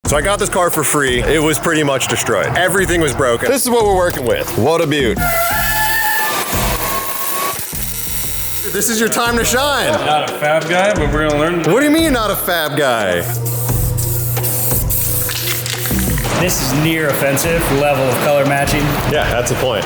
So I got this car for free. It was pretty much destroyed. Everything was broken. This is what we're working with. What a beaut. This is your time to shine. Not a fab guy, but we're gonna learn. What do you mean not a fab guy? This is near offensive level of color matching. Yeah, that's the point.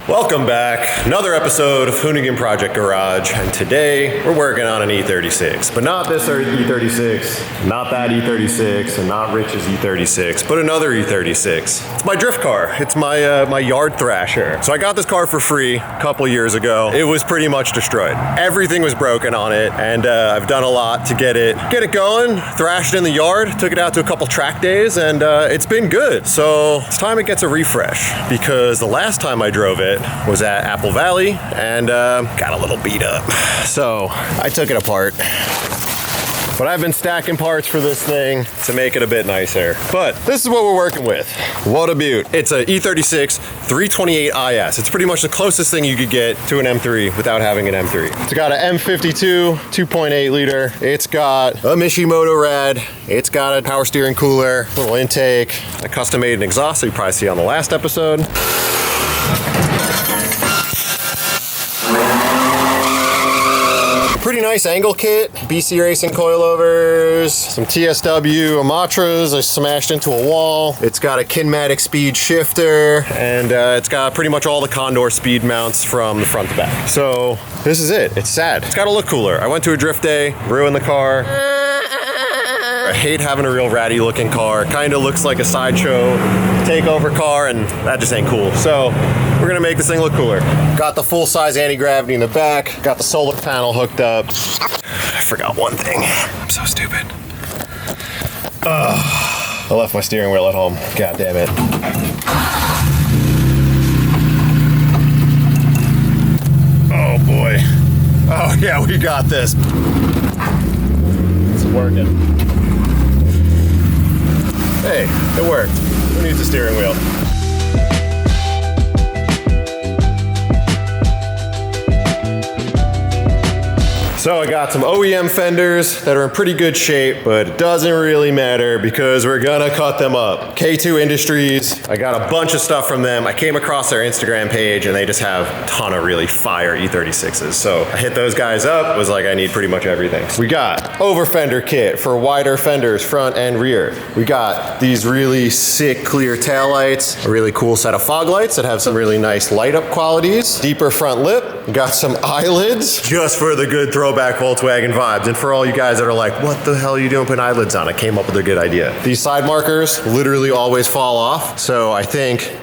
Welcome back. Another episode of Hoonigan Project Garage, and today we're working on an E36, but not this E36, not that E36, and not Rich's E36, but another E36. It's my drift car. It's my yard thrasher. So I got this car for free a couple years ago. It was pretty much destroyed. Everything was broken on it, and I've done a lot to get it going, thrashed in the yard, took it out to a couple track days, and it's been good. So it's time it gets a refresh, because the last time I drove it was at Apple Valley and got a little beat up. So I took it apart. But I've been stacking parts for this thing to make it a bit nicer. But this is what we're working with. What a beaut. It's a E36 328 IS. It's pretty much the closest thing you could get to an M3 without having an M3. It's got an M52 2.8 liter. It's got a Mishimoto rad. It's got a power steering cooler, little intake. I custom made an exhaust, so you probably see on the last episode. Pretty nice angle kit, BC Racing coilovers, some TSW Imatras I smashed into a wall. It's got a Kinematic speed shifter, and it's got pretty much all the Condor speed mounts from the front to back. So this is it. It's sad. It's gotta look cooler. I went to a drift day, ruined the car. I hate having a real ratty looking car. Kind of looks like a sideshow takeover car, and that just ain't cool. So we're gonna make this thing look cooler. Got the full size anti-gravity in the back. Got the solar panel hooked up. I forgot one thing. I'm so stupid. I left my steering wheel at home. God damn it. Oh boy. Oh yeah, we got this. It's working. Hey, it worked. Who needs a steering wheel? So I got some OEM fenders that are in pretty good shape, but it doesn't really matter because we're gonna cut them up. K2 Industries, I got a bunch of stuff from them. I came across their Instagram page and they just have a ton of really fire E36s. So I hit those guys up, was like, I need pretty much everything. We got over fender kit for wider fenders, front and rear. We got these really sick clear taillights, a really cool set of fog lights that have some really nice light up qualities, deeper front lip. We got some eyelids just for the good throwback Volkswagen vibes. And for all you guys that are like, what the hell are you doing putting eyelids on? I came up with a good idea. These side markers literally always fall off. So I think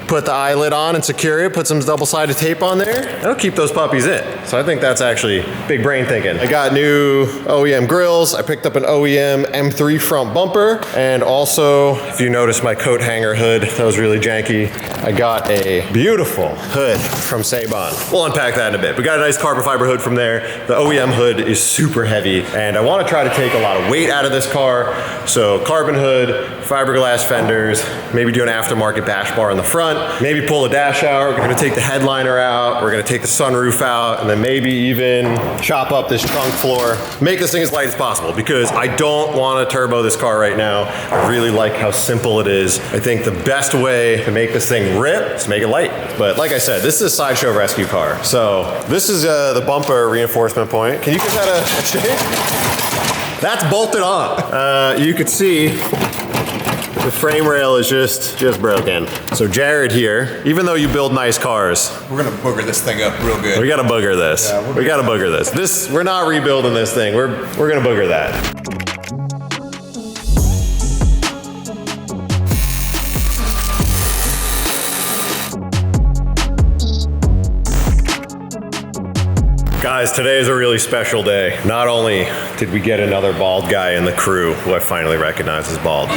put the eyelid on and secure it, put some double-sided tape on there, that'll keep those puppies in. So I think that's actually big brain thinking. I got new OEM grills. I picked up an OEM M3 front bumper. And also, if you notice my coat hanger hood, that was really janky. I got a beautiful hood from Seibon. We'll unpack that in a bit. We got a nice carbon fiber hood from there. The OEM hood is super heavy, and I want to try to take a lot of weight out of this car. So carbon hood, fiberglass fenders, maybe do an aftermarket bash bar in the front, maybe pull the dash out. We're gonna take the headliner out. We're gonna take the sunroof out, and then maybe even chop up this trunk floor. Make this thing as light as possible because I don't want to turbo this car right now. I really like how simple it is. I think the best way to make this thing rip is to make it light. But like I said, this is a sideshow rescue car. So this is the bumper reinforcement point. Can you give that a shake? That's bolted on. You could see the frame rail is just broken. So Jared here, even though you build nice cars, we're gonna booger this thing up real good. We gotta booger this. Yeah, we gotta booger this. We're not rebuilding this thing. We're gonna booger that. Guys, today is a really special day. Not only did we get another bald guy in the crew, who I finally recognize as bald,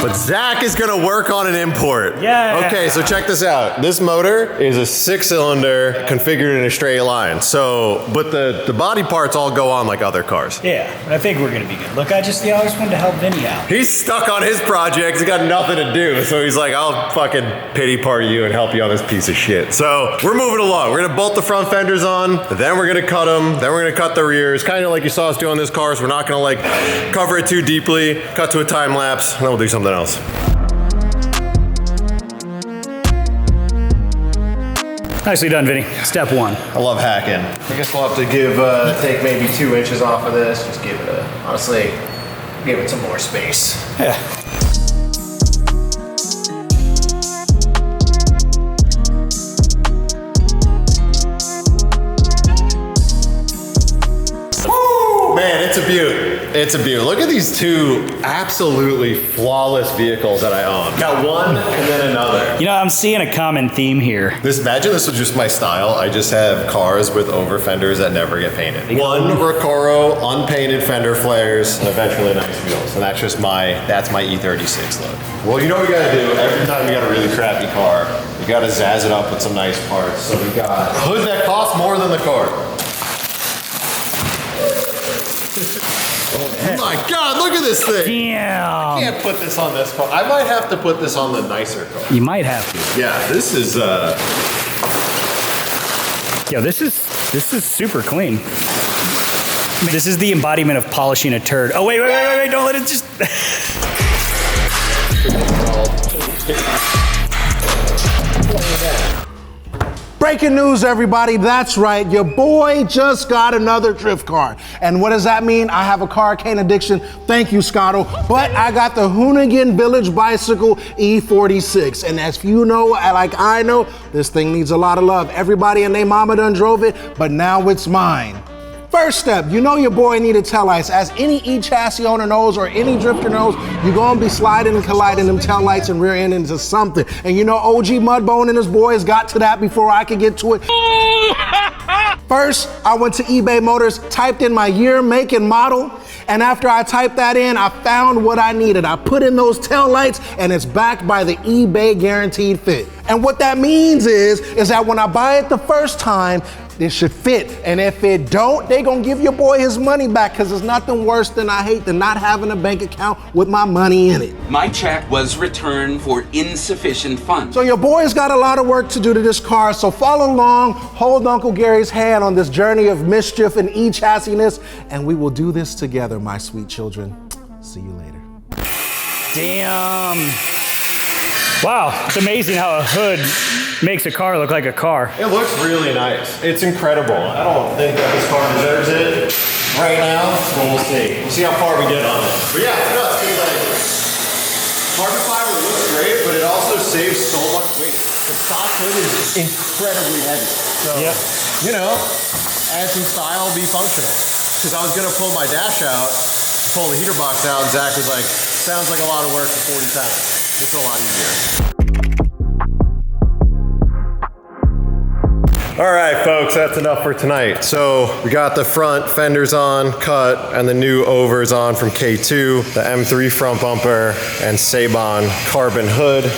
but Zach is gonna work on an import. Yeah. Okay, so check this out. This motor is a 6-cylinder configured in a straight line. So, but the body parts all go on like other cars. Yeah, I think we're gonna be good. Look, I always wanted to help Vinny out. He's stuck on his project. He's got nothing to do. So he's like, I'll fucking pity party you and help you on this piece of shit. So we're moving along. We're gonna bolt the front fenders on, then we're gonna cut them, then we're gonna cut the rears, kind of like you saw us do on this car, so we're not gonna like cover it too deeply, cut to a time lapse, and then we'll do something else. Nicely done, Vinny. Step one. I love hacking. I guess we'll have to take maybe 2 inches off of this, just give it honestly, give it some more space. Yeah. Man, it's a beaut. It's a beaut. Look at these two absolutely flawless vehicles that I own. Got one and then another. You know, I'm seeing a common theme here. Imagine this was just my style. I just have cars with over fenders that never get painted. One Recoro unpainted fender flares and eventually nice wheels. And that's my E36 look. Well, you know what you gotta do every time you got a really crappy car, you gotta zazz it up with some nice parts. So we got a hood that costs more than the car. Oh my God, look at this thing. Damn. I can't put this on this car. I might have to put this on the nicer car. You might have to. Yeah, this is Yo, this is super clean. This is the embodiment of polishing a turd. Oh, wait, don't let it just... Breaking news, everybody. That's right. Your boy just got another drift car. And what does that mean? I have a car cane addiction. Thank you, Scotto. But I got the Hoonigan Village Bicycle E46. And as you know, like I know, this thing needs a lot of love. Everybody and their mama done drove it, but now it's mine. First step, you know your boy needed tail lights. As any E-chassis owner knows or any drifter knows, you're gonna be sliding and colliding them tail lights and rear end into something. And you know OG Mudbone and his boys got to that before I could get to it. First, I went to eBay Motors, typed in my year, make, and model. And after I typed that in, I found what I needed. I put in those tail lights and it's backed by the eBay Guaranteed Fit. And what that means is that when I buy it the first time, it should fit. And if it don't, they gonna give your boy his money back, because there's nothing worse than I hate than not having a bank account with my money in it. My check was returned for insufficient funds. So your boy's got a lot of work to do to this car, so follow along, hold Uncle Gary's hand on this journey of mischief and e-chassiness, and we will do this together, my sweet children. See you later. Damn. Wow, it's amazing how a hood makes a car look like a car. It looks really nice. It's incredible. I don't think that this car deserves it right now, but we'll see. We'll see how far we get on it. But yeah, no, it's good. Like, carbon fiber looks great, but it also saves so much weight. The stock hood is incredibly heavy. So, you know, add some style, be functional. Because I was gonna pull my dash out, pull the heater box out, and Zach was like, sounds like a lot of work for 40 pounds. It's a lot easier. All right, folks, that's enough for tonight. So we got the front fenders on, cut, and the new overs on from K2, the M3 front bumper, and Seibon Carbon hood.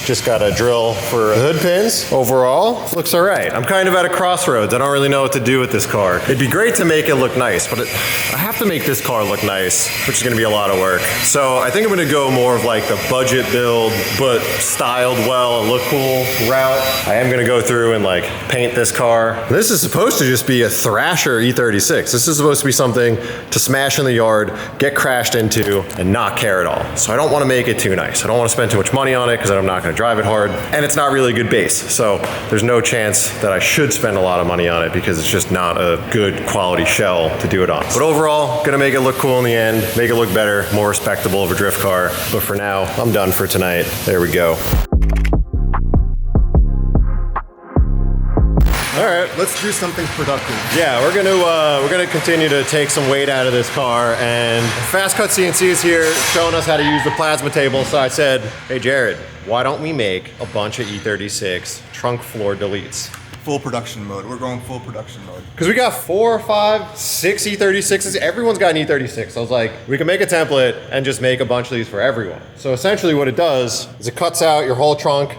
Just got a drill for hood pins. Overall, looks all right. I'm kind of at a crossroads. I don't really know what to do with this car. It'd be great to make it look nice, but I have to make this car look nice, which is gonna be a lot of work. So I think I'm gonna go more of like the budget build, but styled well and look cool route. I am gonna go through and like paint this car. This is supposed to just be a Thrasher E36. This is supposed to be something to smash in the yard, get crashed into, and not care at all. So I don't wanna make it too nice. I don't wanna spend too much money on it because I'm not gonna drive it hard, and it's not really a good base. So there's no chance that I should spend a lot of money on it because it's just not a good quality shell to do it on. But overall, gonna make it look cool in the end, make it look better, more respectable of a drift car. But for now, I'm done for tonight. There we go. All right, let's do something productive. Yeah, we're gonna continue to take some weight out of this car, and Fast Cut CNC is here showing us how to use the plasma table. So I said, hey Jared, why don't we make a bunch of E36 trunk floor deletes? Full production mode. We're going full production mode. Because we got 4, 5, 6 E36s. Everyone's got an E36. So I was like, we can make a template and just make a bunch of these for everyone. So essentially what it does is it cuts out your whole trunk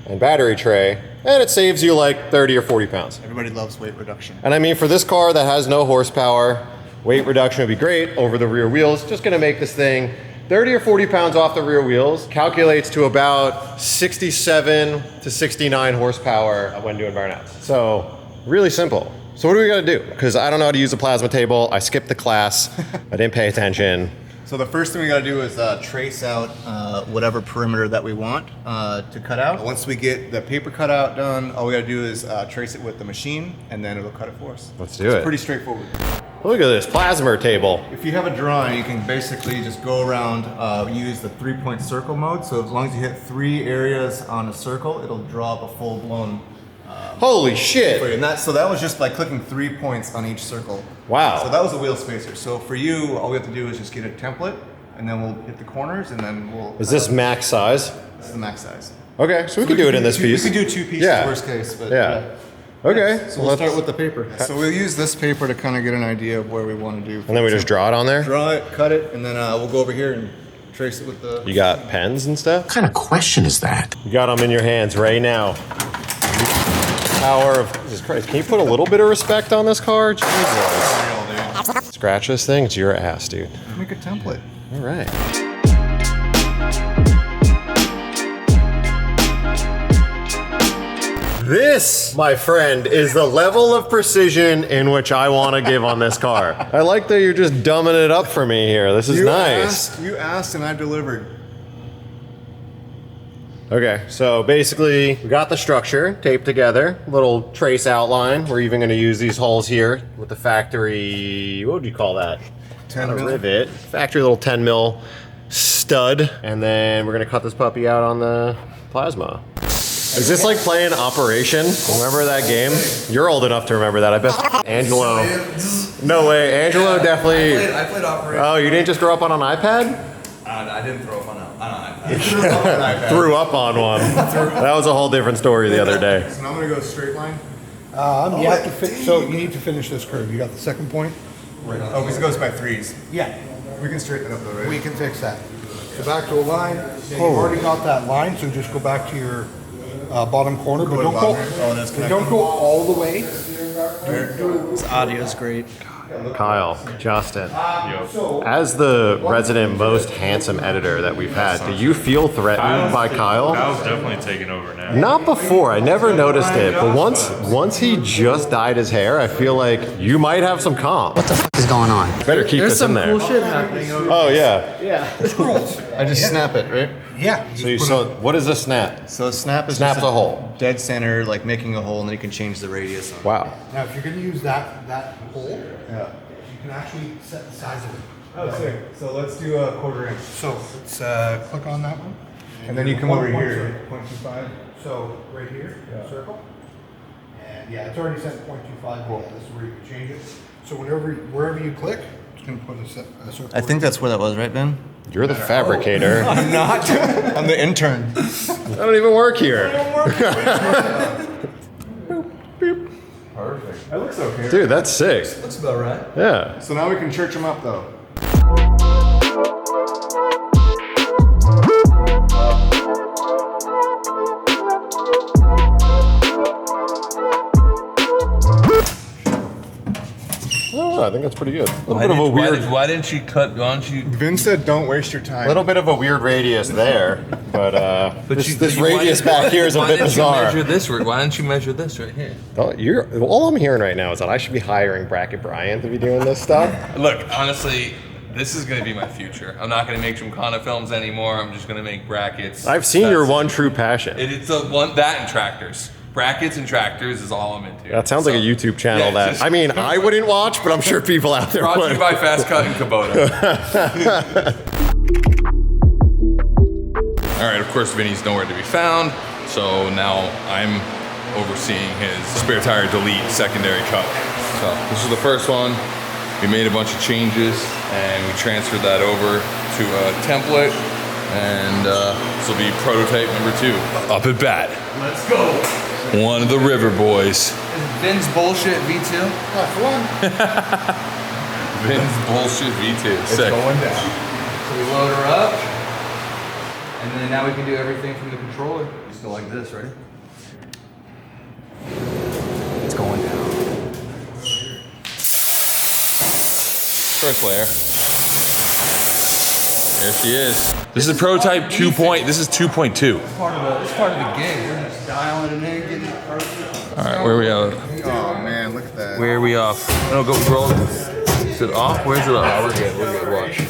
and battery tray, and it saves you like 30 or 40 pounds. Everybody loves weight reduction. And I mean, for this car that has no horsepower, weight reduction would be great over the rear wheels. Just gonna make this thing 30 or 40 pounds off the rear wheels, calculates to about 67 to 69 horsepower when doing burnouts. So really simple. So what do we gotta do? Because I don't know how to use a plasma table. I skipped the class. I didn't pay attention. So the first thing we gotta do is trace out whatever perimeter that we want to cut out. Once we get the paper cutout done, all we gotta do is trace it with the machine, and then it'll cut it for us. Let's do it. It's pretty straightforward. Look at this plasma table. If you have a drawing, you can basically just go around, use the 3-point circle mode. So as long as you hit 3 areas on a circle, it'll draw up a full-blown. Holy shit. And so that was just by clicking 3 points on each circle. Wow. So that was a wheel spacer. So for you, all we have to do is just get a template, and then we'll hit the corners, and then we'll. Is this max size? This is the max size. Okay, so we can do it in this piece. We could do 2 pieces, Yeah. worst case. But Yeah. Okay. So we'll start with the paper. So we'll use this paper to kind of get an idea of where we want to do. And then we just draw it on there? Draw it, cut it, and then we'll go over here and trace it with the. You got pens and stuff? What kind of question is that? You got them in your hands right now. Power of Jesus Christ. Can you put a little bit of respect on this car? Jesus. Scratch this thing, it's your ass, dude. Make a template. All right. This, my friend, is the level of precision in which I want to give on this car. I like that you're just dumbing it up for me here. This is nice. You asked and I delivered. Okay, so basically we got the structure taped together, little trace outline. We're even going to use these holes here with the factory, what would you call that? 10 Not a mil. rivet. Factory little 10 mil stud. And then we're going to cut this puppy out on the plasma. Is this like playing Operation? Remember that game? You're old enough to remember that. I bet Angelo. No way. Angelo definitely. I played Operation. Oh, you didn't just grow up on an iPad? I didn't throw up on an iPad. Threw up on one. That was a whole different story the other day. So now I'm gonna go straight line. You have to so you need to finish this curve. You got the second point? Right. Oh, because it goes by 3s. Yeah. We can straighten it up though, right? We can fix that. Go back to a line. You've already got that line, so just go back to your bottom corner, but don't go. Don't go all the way. This audio is great. Kyle, Justin, as the resident most handsome editor that we've had, do you feel threatened by Kyle? Kyle's definitely taking over now. Not before, I never noticed it, but once he just dyed his hair, I feel like you might have some comp. What the fuck is going on? Better keep this in there. Shit happening over Oh yeah. I just snap it, right? Yeah. So what is a snap? So snap is Snaps just a hole. Dead center, like making a hole, and then you can change the radius on it. Wow. Now, if you're going to use that hole, Yeah. you can actually set the size of it. Oh, sick. So let's do a 1/4 inch. So let's click on that one. And then you come over here. 0.25. So right here, circle. And yeah, it's already set 0.25. Well, this is where you can change it. So wherever you click, it's going to put a circle. I think that's where that was, right, Ben? You're the fabricator. I'm not. I'm the intern. I don't even work here. Perfect. That looks okay. Dude, that's sick. Looks about right. Yeah. So now we can church them up, though. Oh, I think that's pretty good. A little bit of a weird. Why didn't you cut? Why don't you? Vin said, "Don't waste your time." Little bit of a weird radius there, but this why radius didn't- back here is a why bit didn't bizarre. You measure this? Why don't you measure this right here? Oh, all I'm hearing right now is that I should be hiring Bracket Brian to be doing this stuff. Look, honestly, this is going to be my future. I'm not going to make Gymkhana films anymore. I'm just going to make brackets. I've seen your one true passion. It's the one that and tractors. Brackets and tractors is all I'm into. That sounds like a YouTube channel yeah, just- I mean, I wouldn't watch, but I'm sure people out there Brought to would. you by Fast Cut and Kubota. All right, of course, Vinny's nowhere to be found, so now I'm overseeing his spare tire delete secondary cut. So this is the first one. We made a bunch of changes and we transferred that over to a template, and this will be prototype number 2. Up at bat. Let's go. One of the River Boys. Vin's bullshit V2. That's one. Vin's bullshit V2. Sick. Going down. So we load her up, and then now we can do everything from the controller. Just go like this, ready? It's going down. First layer. There she is. This is prototype 2. This is 2.2. It's part of the gig. We're just dialing it in, getting it perfect. All right, where are we at? Oh man, look at that. Where are we off? No, go roll. Is it off? Where's it off? We're good, watch.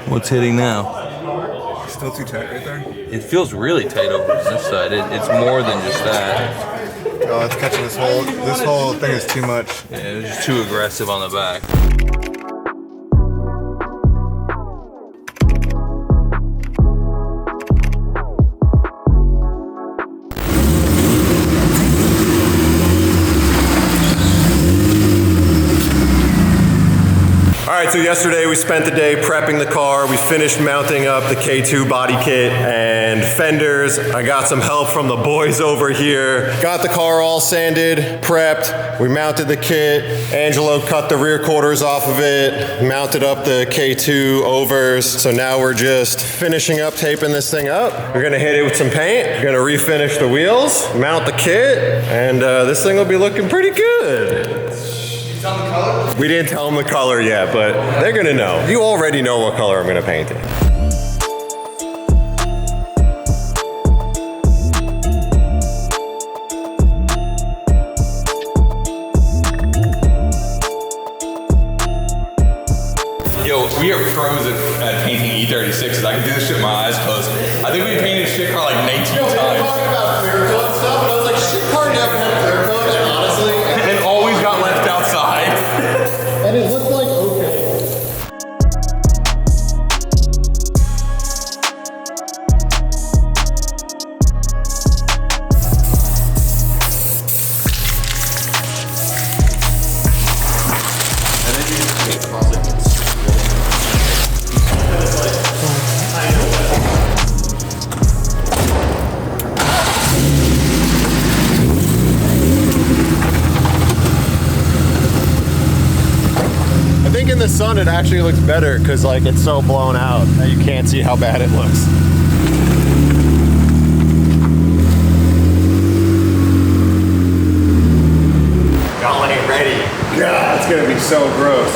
What's hitting now? Still too tight right there? It feels really tight over on this side. It's more than just that. Oh, it's catching this whole thing is too much. Yeah, it's just too aggressive on the back. All right, so yesterday we spent the day prepping the car. We finished mounting up the K2 body kit and fenders. I got some help from the boys over here. Got the car all sanded, prepped. We mounted the kit. Angelo cut the rear quarters off of it, mounted up the K2 overs. So now we're just finishing up taping this thing up. We're gonna hit it with some paint. We're gonna refinish the wheels, mount the kit, and this thing will be looking pretty good. We didn't tell them the color yet, but they're gonna know. You already know what color I'm gonna paint it. Yo, we are pros at painting E36s. I can do this shit with my eyes closed. I think we painted shit car like 19 times. Talking about clear coat and stuff, and I was like, shit car never had clear coat, and honestly, And always got left outside. and it looked like okay. I think in the sun it actually looks better because like it's so blown out that you can't see how bad it looks. Y'all ain't ready. God, it's gonna be so gross.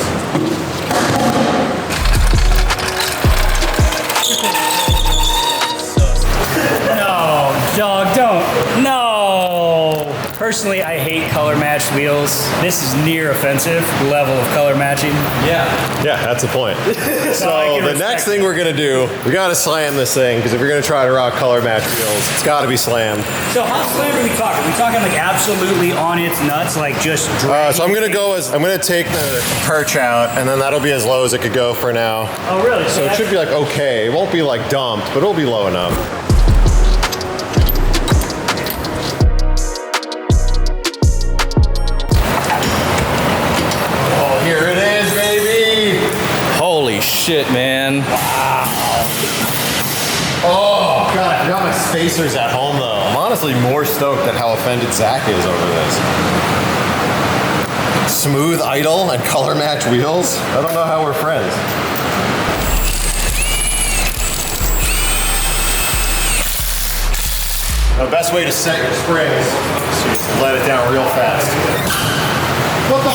No, dog, don't. No. Personally, I hate color matched wheels. This is near offensive level of color matching. Yeah. Yeah, that's the point. So I can the next respect thing we're gonna do, we gotta slam this thing because if you're gonna try to rock color match wheels, it's gotta be slammed. So how slammed are we talking? Are we talking like absolutely on its nuts, like just So I'm gonna take the perch out and then that'll be as low as it could go for now. Oh, really? So it should be like okay. It won't be like dumped, but it'll be low enough. Oh, here it is, baby. Holy shit, man. Oh, God, I forgot my spacers at home, though. I'm honestly more stoked at how offended Zach is over this. Smooth idle and color match wheels? I don't know how we're friends. The best way to set your springs is to let it down real fast. What the?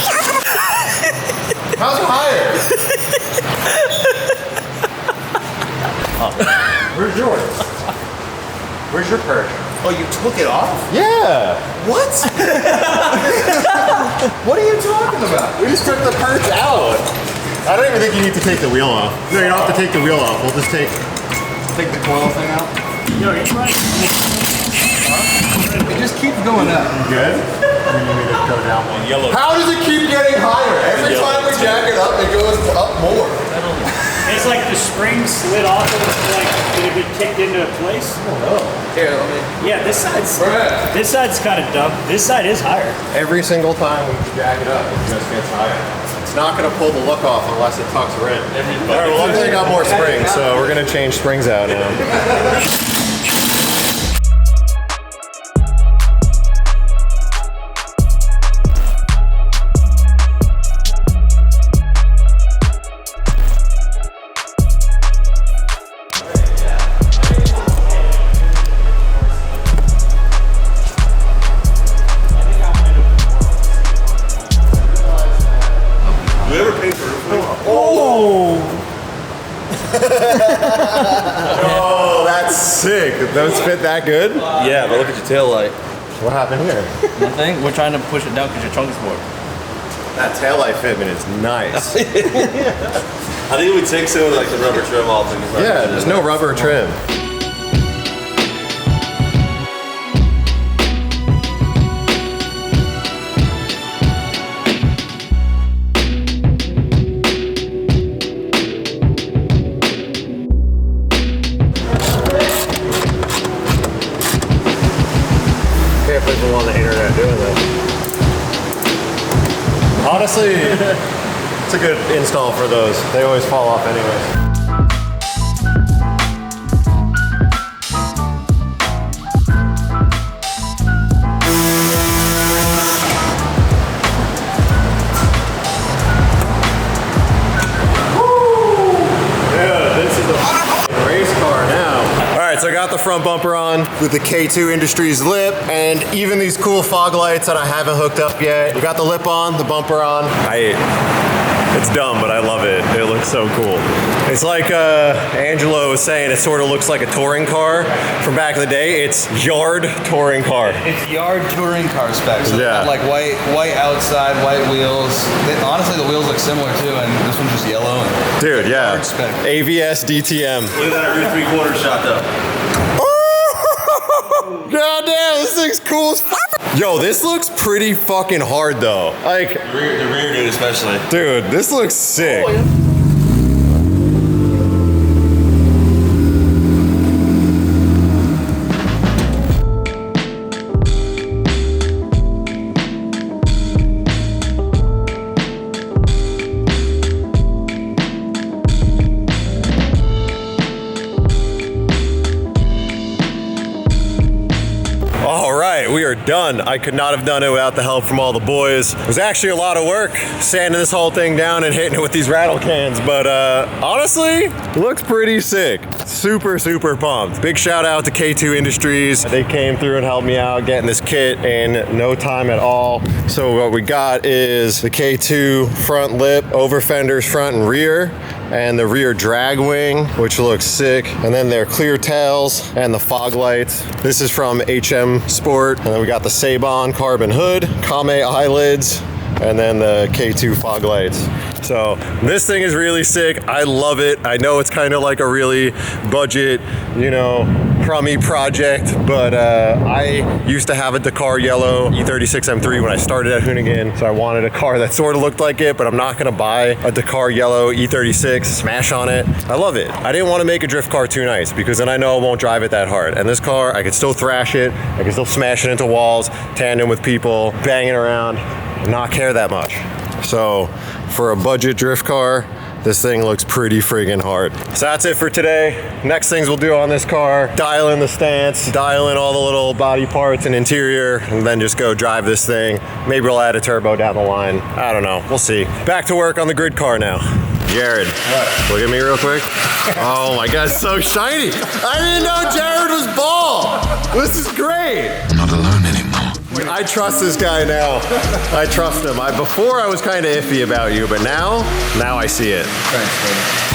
How's it higher? Oh. Where's yours? Where's your perch? Oh, you took it off? Yeah. What? What are you talking about? We just took the perch out. I don't even think you need to take the wheel off. No, you don't have to take the wheel off. We'll just take the coil thing out? Yo, you're right. It just keeps going up. good. And then you need to go down one. Yellow. How does it keep getting higher? Every time we jack it up, it goes up more. It's like the spring slid off of it, like did it get kicked into place? I don't know. Here, let me. Yeah, this side's kind of dumb. This side is higher. Every single time we jack it up, it just gets higher. It's not going to pull the look off unless it tucks her in. All right, well, luckily I got more springs, so we're going to change springs out now. Oh, that's sick. Those fit that good? Yeah, but look at your tail light. What happened here? Nothing. We're trying to push it down because your trunk is more. That taillight fitment is nice. I think we take some of like the rubber trim off. Yeah, there's no rubber trim. Can't put them on the internet doing that. Honestly, it's a good install for those. They always fall off anyways. So I got the front bumper on with the K2 Industries lip and even these cool fog lights that I haven't hooked up yet. We got the lip on, the bumper on. It's dumb, but I love it. It looks so cool. It's like Angelo was saying, it sort of looks like a touring car from back in the day. It's yard touring car. It's yard touring car specs. So yeah. Like white outside, white wheels. Honestly, the wheels look similar too, and this one's just yellow. And dude, yeah. AVS DTM. Look at that rear 3/4 shot though. God damn, this thing's cool as fuck. Yo, this looks pretty fucking hard though. Like the rear dude especially. Dude, this looks sick. Oh, yeah. All right, we are done. I could not have done it without the help from all the boys. It was actually a lot of work sanding this whole thing down and hitting it with these rattle cans, but honestly, it looks pretty sick. Super, super pumped. Big shout out to K2 Industries. They came through and helped me out getting this kit in no time at all. So what we got is the K2 front lip, over fenders front and rear, and the rear drag wing, which looks sick. And then their clear tails and the fog lights. This is from HM Sport. And then we got the Seibon Carbon hood, Kame eyelids, and then the K2 fog lights. So this thing is really sick. I love it. I know it's kind of like a really budget, you know, crummy project, but I used to have a Dakar yellow E36 M3 when I started at Hoonigan, so I wanted a car that sort of looked like it, but I'm not gonna buy a Dakar yellow E36, smash on it. I love it. I didn't want to make a drift car too nice because then I know I won't drive it that hard. And this car, I could still thrash it, I can still smash it into walls, tandem with people, banging around, and not care that much. So for a budget drift car, this thing looks pretty friggin' hard. So that's it for today. Next things we'll do on this car, dial in the stance, dial in all the little body parts and interior, and then just go drive this thing. Maybe we'll add a turbo down the line. I don't know, we'll see. Back to work on the grid car now. Jared, look at me real quick. Oh my God, it's so shiny. I didn't know Jared was bald. This is great. I'm not alone anymore. I trust this guy now. I trust him. Before I was kind of iffy about you, but now I see it. Thanks, buddy.